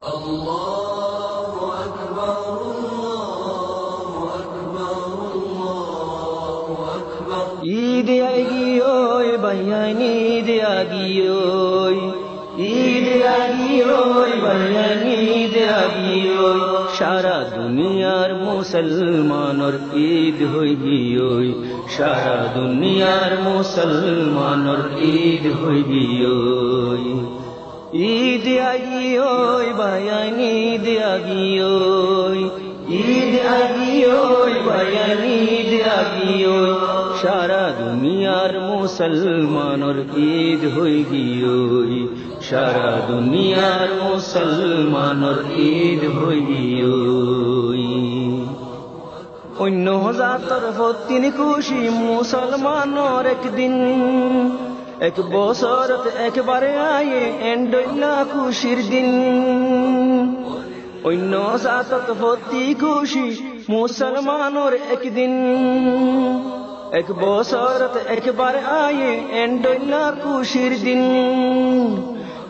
الله أكبر الله أكبر الله أكبر ঈদ আগিয়োই বাইয়ান ঈদ আগিয়োই ঈদ আগিয়োই বাইয়ান ঈদ আগিয়োই সারা দুনিয়ার মুসলমানর ঈদ হই গিয়োই সারা দুনিয়ার মুসলমানর ঈদ হই গিয়োই ঈদ আগিয়োই বাইয়ান ঈদ আগিয়োই ঈদ আগিয়োই বাইয়ান ঈদ আগিয়োই সারা দুনিয়ার মুসলমানর ঈদ হই গিয়োই সারা দুনিয়ার মুসলমানর ঈদ হই গিয়োই অন্য জাতর হতিন খুশি মুসলমানর একদিন এক বছরত একবারে আয়ে এন্ডইলা খুশির দিন অন্য জাতত হতি খুশি মুসলমানর একদিন এক বছরত একবার আয়ে এন্ডইলা খুশির দিন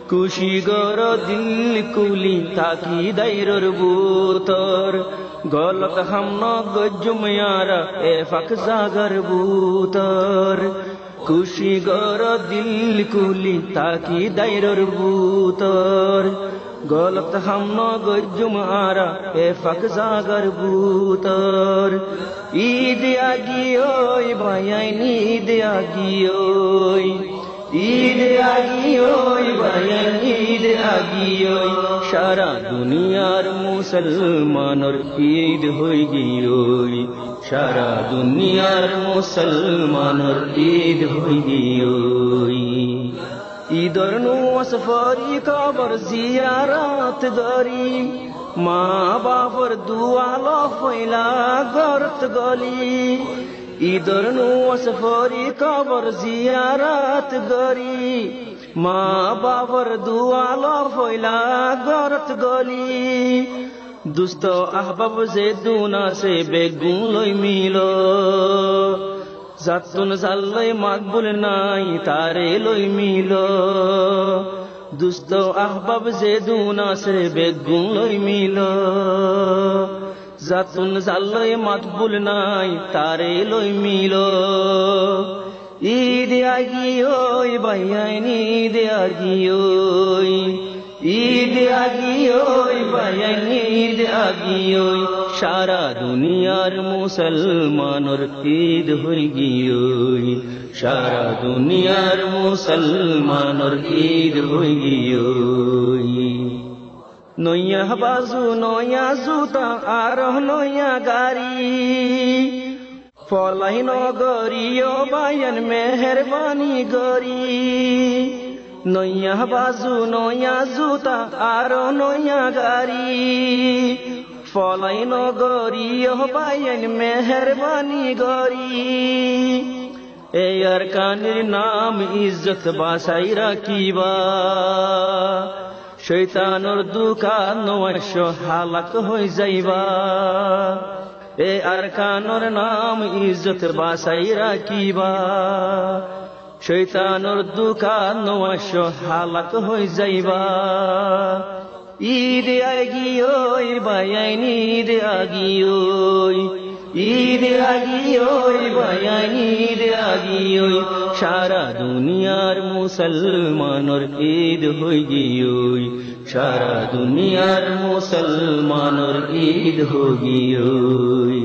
খুশি গর দিল কুলি তাকি দাইরর বুতর গলত হামন গজ্জুমিয়ারা এ ফাক জাগর বুতর খুশি গর দিল কুলি তাকি দাইরর বুতর গলত হামন গজ্জুমিয়ারা এ ফাক জাগর বুতর ঈদ আগিয়োই বাইয়ান ঈদ আগিয়োই ঈদ আগিয়োই বাইয়ান ঈদ আগিয়োই সারা দুনিয়ার মুসলমানর ঈদ হই গিয়োই সারা দুনিয়ার মুসলমানর ঈদ হই গিয়োই ঈদর নুয়াস ফরি কবর জিয়ারত গরি মা বাবার দুয়া ফইলা গরত গলি ঈদর নুয়াস ফরি কবর জিয়ারত গরি মা বাবার দুয়া ফইলা গরত গলি দুস্ত আহবাব যে দুনা সে বেগুন লই মিল জাতুন জাল্লাই মাকবুল নাই তারে লই মিল দুস্ত আহবাব যে দুনা সে বেগুন লই মিল জাতুন জাল্লাই মাকবুল নাই তারে লই মিল ঈদ আগিয়োই বাইয়ান ঈদ আগিয়োই ঈদ আগিয়োই বাইয়ান ঈদ আগিয়োই সারা দুনিয়ার মুসলমানর ঈদ হই গিয়োই সারা দুনিয়ার মুসলমানর ঈদ হই গিয়োই নয়া বাজু নয়া জুতা আর নয়া গাড়ি ফলাই নগরিও বাইয়ান মেহরবানি গরি নয়া বাজু নয়া জুতা আর নয়া গাড়ি ফলাই নগরিও বাইয়ান মেহরবানি গরি এর কানের নাম ইজ্জত বাসাই রাখিবা শৈতানর দুকান নয়শ হালাক হই যাইবা এ আর কানর নাম ইজ্জত বাসাই রাখিবা শৈতানর দুকান নয়শ হালাক হই যাইবা ঈদ আগিয়োই বাইয়ান ঈদ আগিয়োই ঈদ আগিয়োই বাইয়ান ঈদ আগিয়োই সারা দুনিয়ার মুসলমানর ঈদ হই গিয়োই সারা দুনিয়ার মুসলমানর ঈদ হই গিয়োই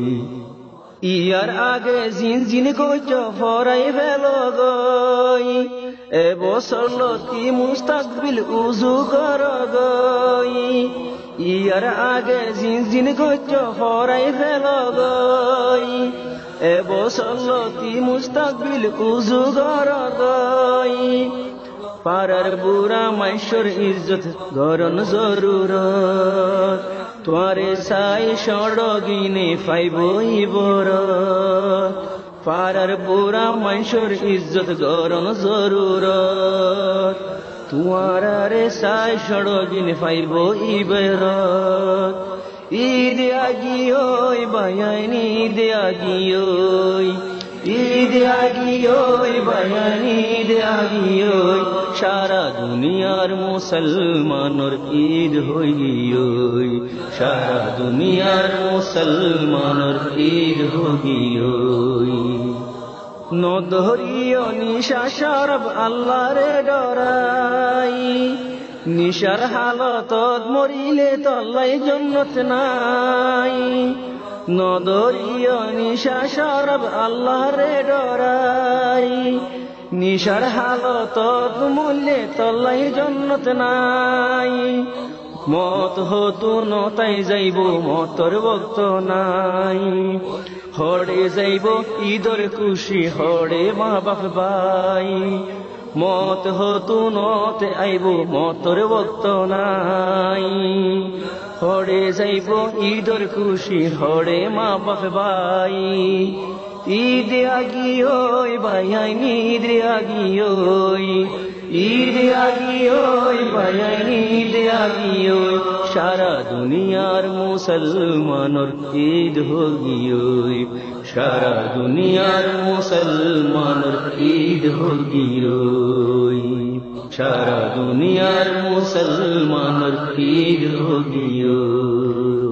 ইয়ার আগে জিন জিন কইচ ফরাই ভেলো গই এ বছর লতি মুস্তাকবিল উজু কর গই ইয়ার আগে জিন জিন কইচ ফরাই ভেলো গই এ বছর লতি মুস্তাকবিল উজু কর গই পারার বুড়া মাইশর ইজ্জত গরন জরুরত তোরে সাই সড়গিনে ফাইবই বরত পারার বুড়া মাইশর ইজ্জত গরন জরুরত তোরে সাই সড়গিনে ফাইবই বরত ঈদ আগিয়োই বাইয়ান ঈদ আগিয়োই ঈদ আগিয়োই বায়ান ঈদ আগিয়োই সারা দুনিয়ার মুসলমানর ঈদ হইয়োই সারা দুনিয়ার মুসলমানর ঈদ হইয়োই নদরিয় নিশা শরব আল্লাহরে ডরাই নিশার হালতত মরিলে তল্লাই জন্নত নাই নদরিয় নিশা শরব আল্লাহরে ডরাই নিশার হালতত মরলে তল্লাই জন্নত নাই মত হতো নতাই যাইব মতর বক্ত নাই হড়ে যাইব ঈদর খুশি হড়ে মা বাপ ভাই মত হতো নতে আইব মতর বক্ত নাই হড়ে যাইব ঈদর খুশি হড়ে মা বাপ ভাই ঈদ আগিয়োই ভাইয়াইন ঈদ আগিয়োই ঈদ আগিয়োই ভাইয়াইন ঈদ আগিয়োই সারা দুনিয়ার মুসলমানর ঈদ হগিয়োই সারা দুনিয়ার মুসলমানর ঈদ হগিয়োই সারা দুনিয়ার মুসলমানর ঈদ হগিয়োই